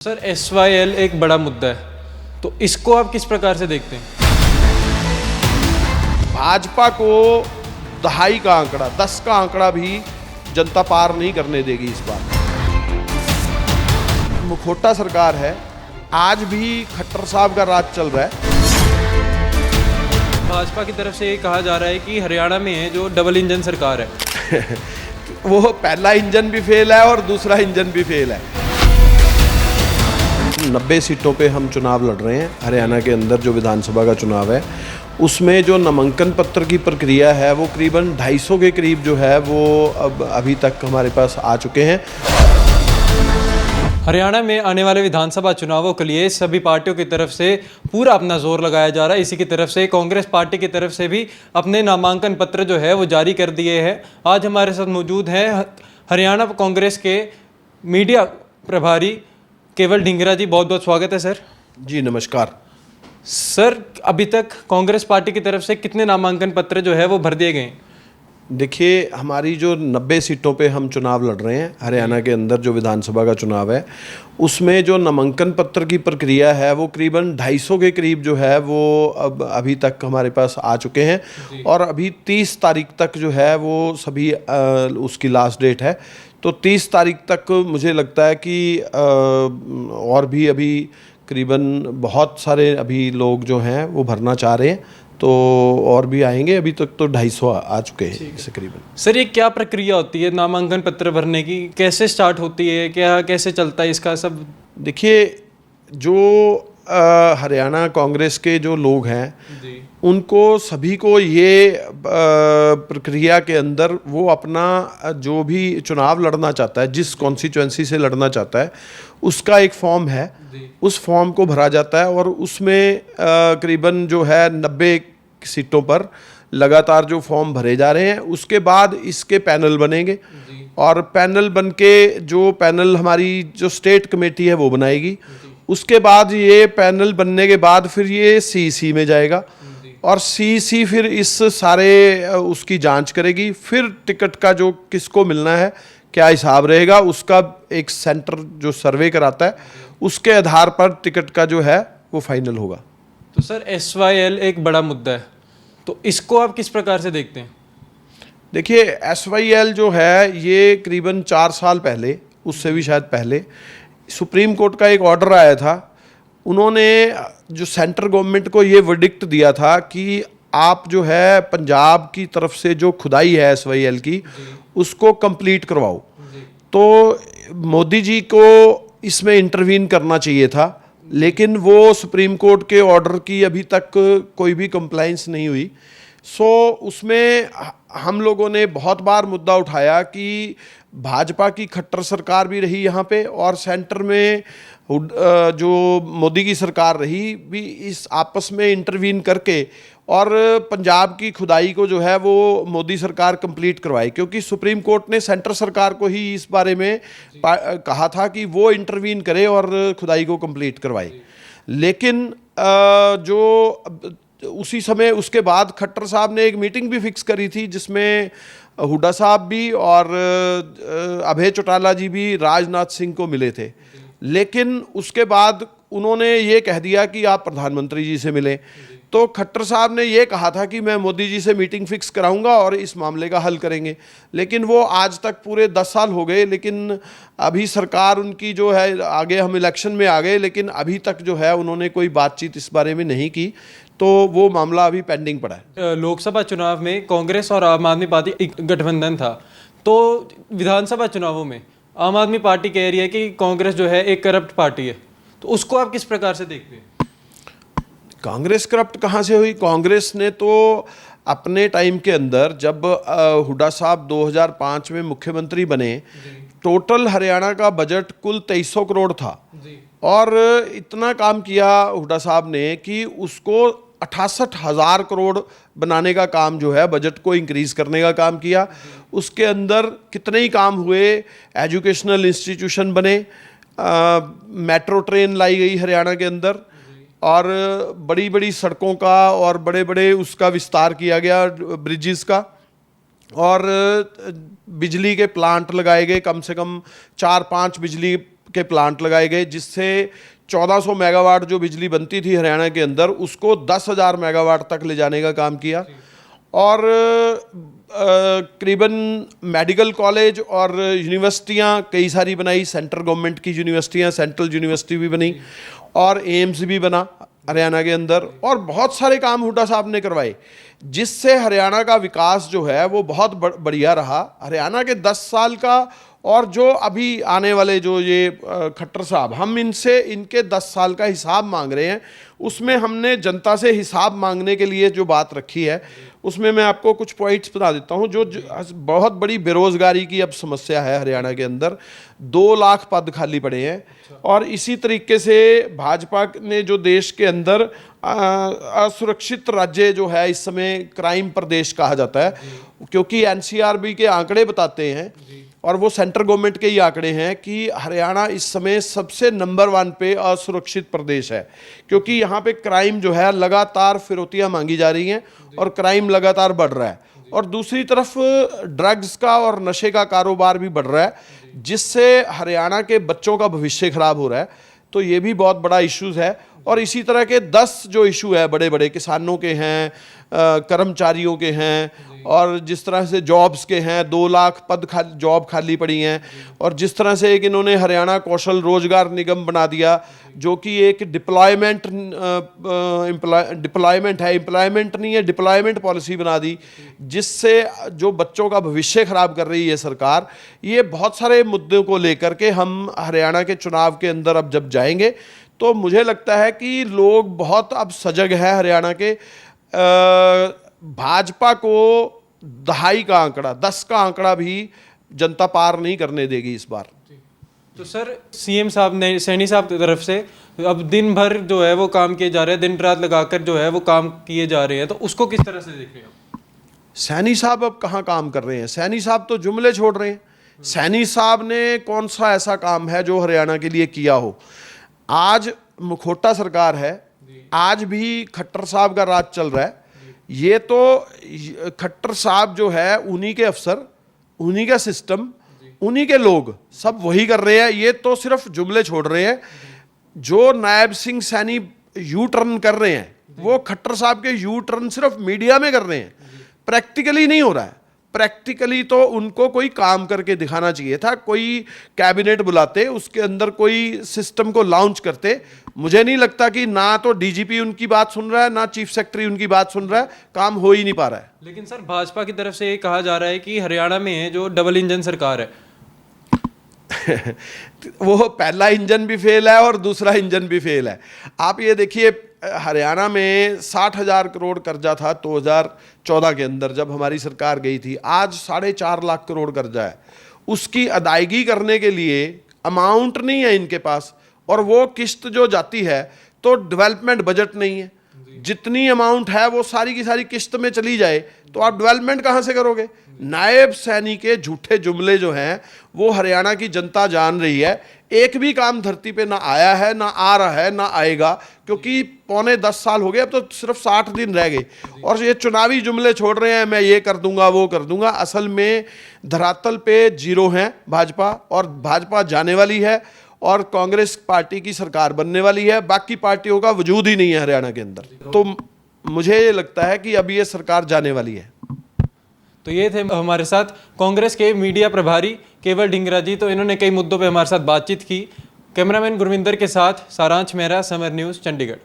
Sir SYL एक बड़ा मुद्दा है, तो इसको आप किस प्रकार से देखते हैं? भाजपा को दहाई का आंकड़ा 10 का आंकड़ा भी जनता पार नहीं करने देगी इस बार। मुखोटा सरकार है, आज भी खट्टर साहब का राज चल रहा है। भाजपा की तरफ से ये कहा जा रहा है कि हरियाणा में है जो डबल इंजन सरकार है। वो पहला इंजन भी फेल है और दूसरा इंजन भी फेल है। 90 सीटों पे हम चुनाव लड़ रहे हैं। हरियाणा के अंदर जो विधानसभा का चुनाव है उसमें जो नामांकन पत्र की प्रक्रिया है वो करीबन 250 के करीब जो है वो अब अभी तक हमारे पास आ चुके हैं। हरियाणा में आने वाले विधानसभा चुनावों के लिए सभी पार्टियों की तरफ से पूरा अपना जोर लगाया जा रहा है। इसी की तरफ से कांग्रेस पार्टी की तरफ से भी अपने नामांकन पत्र जो है वो जारी कर दिए हैं। आज हमारे साथ मौजूद हैं हरियाणा कांग्रेस के मीडिया प्रभारी केवल ढींगरा जी। बहुत बहुत स्वागत है सर। जी नमस्कार सर, अभी तक कांग्रेस पार्टी की तरफ से कितने नामांकन पत्र जो है वो भर दिए गए? देखिए, हमारी जो 90 सीटों पे हम चुनाव लड़ रहे हैं हरियाणा के अंदर जो विधानसभा का चुनाव है उसमें जो नामांकन पत्र की प्रक्रिया है वो करीबन 250 के करीब जो है वो अब अभी तक हमारे पास आ चुके हैं और अभी 30 तारीख तक जो है वो सभी उसकी लास्ट डेट है। तो 30 तारीख तक मुझे लगता है कि और भी अभी करीबन बहुत सारे अभी लोग जो हैं वो भरना चाह रहे हैं, तो और भी आएंगे। अभी तक तो 250 आ चुके हैं इसे करीबन। सर, ये क्या प्रक्रिया होती है नामांकन पत्र भरने की? कैसे स्टार्ट होती है, क्या कैसे चलता है इसका सब? देखिए, जो हरियाणा कांग्रेस के जो लोग हैं उनको सभी को ये प्रक्रिया के अंदर वो अपना जो भी चुनाव लड़ना चाहता है, जिस कॉन्स्टिट्यूएंसी से लड़ना चाहता है, उसका एक फॉर्म है। उस फॉर्म को भरा जाता है और उसमें करीबन जो है 90 सीटों पर लगातार जो फॉर्म भरे जा रहे हैं। उसके बाद इसके पैनल बनेंगे और पैनल बन के जो पैनल हमारी जो स्टेट कमेटी है वो बनाएगी। उसके बाद ये पैनल बनने के बाद फिर ये CEC में जाएगा और CEC फिर इस सारे उसकी जांच करेगी। फिर टिकट का जो किसको मिलना है, क्या हिसाब रहेगा, उसका एक सेंटर जो सर्वे कराता है उसके आधार पर टिकट का जो है वो फाइनल होगा। तो सर SYL एक बड़ा मुद्दा है, तो इसको आप किस प्रकार से देखते हैं? देखिए, SYL जो है ये करीबन 4 साल पहले, उससे भी शायद पहले, सुप्रीम कोर्ट का एक ऑर्डर आया था। उन्होंने जो सेंट्रल गवर्नमेंट को ये वर्डिक्ट दिया था कि आप जो है पंजाब की तरफ से जो खुदाई है SYL की उसको कंप्लीट करवाओ। तो मोदी जी को इसमें इंटरवीन करना चाहिए था, लेकिन वो सुप्रीम कोर्ट के ऑर्डर की अभी तक कोई भी कंप्लाइंस नहीं हुई। सो उसमें हम लोगों ने बहुत बार मुद्दा उठाया कि भाजपा की खट्टर सरकार भी रही यहाँ पे और सेंटर में जो मोदी की सरकार रही भी, इस आपस में इंटरवीन करके और पंजाब की खुदाई को जो है वो मोदी सरकार कंप्लीट करवाई, क्योंकि सुप्रीम कोर्ट ने सेंटर सरकार को ही इस बारे में कहा था कि वो इंटरवीन करे और खुदाई को कंप्लीट करवाए। लेकिन जो उसी समय उसके बाद खट्टर साहब ने एक मीटिंग भी फिक्स करी थी जिसमें हुड्डा साहब भी और अभय चौटाला जी भी राजनाथ सिंह को मिले थे। लेकिन उसके बाद उन्होंने ये कह दिया कि आप प्रधानमंत्री जी से मिलें। तो खट्टर साहब ने ये कहा था कि मैं मोदी जी से मीटिंग फिक्स कराऊंगा और इस मामले का हल करेंगे, लेकिन वो आज तक पूरे 10 साल हो गए, लेकिन अभी सरकार उनकी जो है, आगे हम इलेक्शन में आ गए, लेकिन अभी तक जो है उन्होंने कोई बातचीत इस बारे में नहीं की। तो वो मामला अभी पेंडिंग पड़ा है। लोकसभा चुनाव में कांग्रेस और आम आदमी पार्टी एक गठबंधन था, तो विधानसभा चुनावों में आम आदमी पार्टी कह रही है कि कांग्रेस जो है एक करप्ट पार्टी है, तो उसको आप किस प्रकार से देखते हैं? कांग्रेस करप्ट कहाँ से हुई? कांग्रेस ने तो अपने टाइम के अंदर, जब हुड्डा साहब 2005 में मुख्यमंत्री बने, टोटल हरियाणा का बजट कुल 2300 करोड़ था और इतना काम किया हुड्डा साहब ने कि उसको 68,000 करोड़ बनाने का काम जो है, बजट को इंक्रीज करने का काम किया। उसके अंदर कितने ही काम हुए, एजुकेशनल इंस्टीट्यूशन बने, मेट्रो ट्रेन लाई गई हरियाणा के अंदर और बड़ी बड़ी सड़कों का और बड़े बड़े उसका विस्तार किया गया, ब्रिजेस का, और बिजली के प्लांट लगाए गए। कम से कम 4-5 बिजली के प्लांट लगाए गए, जिससे 1400 मेगावाट जो बिजली बनती थी हरियाणा के अंदर, उसको 10,000 मेगावाट तक ले जाने का काम किया। और करीबन मेडिकल कॉलेज और यूनिवर्सिटियां कई सारी बनाई, सेंट्रल गवर्नमेंट की यूनिवर्सिटियां, सेंट्रल यूनिवर्सिटी भी बनी और एम्स भी बना हरियाणा के अंदर, और बहुत सारे काम हुड्डा साहब ने करवाए, जिससे हरियाणा का विकास जो है वो बहुत बढ़िया रहा। हरियाणा के 10 साल का और जो अभी आने वाले जो ये खट्टर साहब, हम इनसे इनके 10 साल का हिसाब मांग रहे हैं। उसमें हमने जनता से हिसाब मांगने के लिए जो बात रखी है, उसमें मैं आपको कुछ पॉइंट्स बता देता हूँ। जो बहुत बड़ी बेरोज़गारी की अब समस्या है हरियाणा के अंदर, 2 लाख पद खाली पड़े हैं। और इसी तरीके से भाजपा ने जो देश के अंदर असुरक्षित राज्य जो है इस समय क्राइम प्रदेश कहा जाता है, क्योंकि एनसीआरबी के आंकड़े बताते हैं, और वो सेंट्रल गवर्नमेंट के ही आंकड़े हैं, कि हरियाणा इस समय सबसे नंबर 1 पे असुरक्षित प्रदेश है। क्योंकि यहाँ पे क्राइम जो है लगातार फिरौतियाँ मांगी जा रही हैं और क्राइम लगातार बढ़ रहा है, और दूसरी तरफ ड्रग्स का और नशे का कारोबार भी बढ़ रहा है, जिससे हरियाणा के बच्चों का भविष्य खराब हो रहा है। तो ये भी बहुत बड़ा इश्यूज है। और इसी तरह के 10 जो इशू है बड़े बड़े, किसानों के हैं, कर्मचारियों के हैं, और जिस तरह से जॉब्स के हैं, 2 लाख पद जॉब खाली पड़ी हैं, और जिस तरह से एक इन्होंने हरियाणा कौशल रोजगार निगम बना दिया, जो कि एक डिप्लॉयमेंट है, एम्प्लॉयमेंट नहीं है, डिप्लॉयमेंट पॉलिसी बना दी, जिससे जो बच्चों का भविष्य खराब कर रही है सरकार। ये बहुत सारे मुद्दों को लेकर के हम हरियाणा के चुनाव के अंदर अब जब जाएंगे, तो मुझे लगता है कि लोग बहुत अब सजग है हरियाणा के। भाजपा को 2.5 का आंकड़ा, 10 का आंकड़ा भी जनता पार नहीं करने देगी इस बार। तो सर, सीएम साहब ने, सैनी साहब की तरफ से अब दिन भर जो है वो काम किए जा रहे हैं, दिन रात लगाकर जो है वो काम किए जा रहे हैं, तो उसको किस तरह से देख रहे हैं? सैनी साहब अब कहाँ काम कर रहे हैं? सैनी साहब तो जुमले छोड़ रहे हैं। सैनी साहब ने कौन सा ऐसा काम है जो हरियाणा के लिए किया हो? आज मुखोटा सरकार है, आज भी खट्टर साहब का राज चल रहा है। ये तो खट्टर साहब जो है, उन्हीं के अफसर, उन्हीं का सिस्टम, उन्हीं के लोग सब वही कर रहे हैं। ये तो सिर्फ जुमले छोड़ रहे हैं। जो नायब सिंह सैनी यू टर्न कर रहे हैं, वो खट्टर साहब के यू टर्न सिर्फ मीडिया में कर रहे हैं, प्रैक्टिकली नहीं हो रहा है। प्रैक्टिकली तो उनको कोई काम करके दिखाना चाहिए था, कोई कैबिनेट बुलाते, उसके अंदर कोई सिस्टम को लॉन्च करते। मुझे नहीं लगता कि ना तो डीजीपी उनकी बात सुन रहा है, ना चीफ सेक्रेटरी उनकी बात सुन रहा है, काम हो ही नहीं पा रहा है। लेकिन सर, भाजपा की तरफ से ये कहा जा रहा है कि हरियाणा में जो डबल इंजन सरकार है वो पहला इंजन भी फेल है और दूसरा इंजन भी फेल है। आप ये देखिए, हरियाणा में 60,000 करोड़ कर्जा था 2014 के अंदर जब हमारी सरकार गई थी। आज 4.5 लाख करोड़ कर्जा है। उसकी अदायगी करने के लिए अमाउंट नहीं है इनके पास, और वो किस्त जो जाती है तो डेवलपमेंट बजट नहीं है। जितनी अमाउंट है वो सारी की सारी किस्त में चली जाए, तो आप डेवलपमेंट कहाँ से करोगे? नायब सैनी के झूठे जुमले जो हैं वो हरियाणा की जनता जान रही है। एक भी काम धरती पे ना आया है, ना आ रहा है, ना आएगा, क्योंकि 10 साल हो गए, अब तो सिर्फ 60 दिन रह गए। और ये चुनावी जुमले छोड़ रहे हैं, मैं ये कर दूंगा, वो कर दूंगा। असल में धरातल पे जीरो हैं भाजपा, और भाजपा जाने वाली है, और कांग्रेस पार्टी की सरकार बनने वाली है। बाकी पार्टियों का वजूद ही नहीं है हरियाणा के अंदर। तो मुझे ये लगता है कि अब ये सरकार जाने वाली है। तो ये थे हमारे साथ कांग्रेस के मीडिया प्रभारी केवल ढिंगरा जी। तो इन्होंने कई मुद्दों पे हमारे साथ बातचीत की। कैमरामैन गुरविंदर के साथ सारांश मेहरा, समर न्यूज़, चंडीगढ़।